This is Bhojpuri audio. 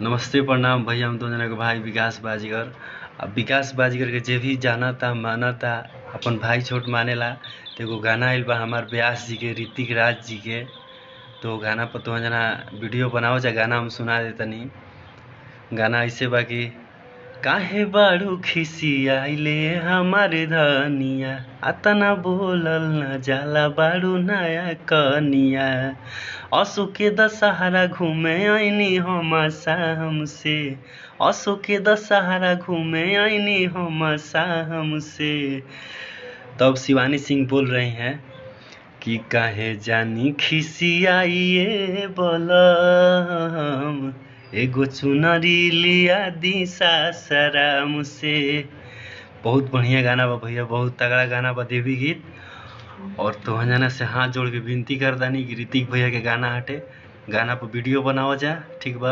नमस्ते प्रणाम भैया, हम दोनों के भाई विकास बाजीगर। अब विकास बाजीगर के जे भी जानता मानता अपन भाई छोट मानेला। तो एगो गाना आइल बा हमार व्यास जी के, ऋतिक राज जी के। तो गाना पर तो जना वीडियो बनाओ जा, गाना हम सुना देतनी। गाना ऐसे बा कि काहे बाड़ू खिसियाइले हमार धनिया, अतना बोलल न जाला बाड़ू नया कनिया। असो के दशहरा घूमे आईनी हम शाम से, असो के दशहरा घूमे आईनी हम शाम से। तब शिवानी सिंह बोल रहे हैं कि काहे जानी खिसियाइए बलम, एगो चुनरी लिया दी सासाराम से। बहुत बढ़िया गाना बा भैया, बहुत तगड़ा गाना बा, देवी गीत। और तो जना से हाथ जोड़ के विनती करतानी कि ऋतिक भैया के गाना हटे, गाना पर वीडियो बनाओ जा, ठीक बा।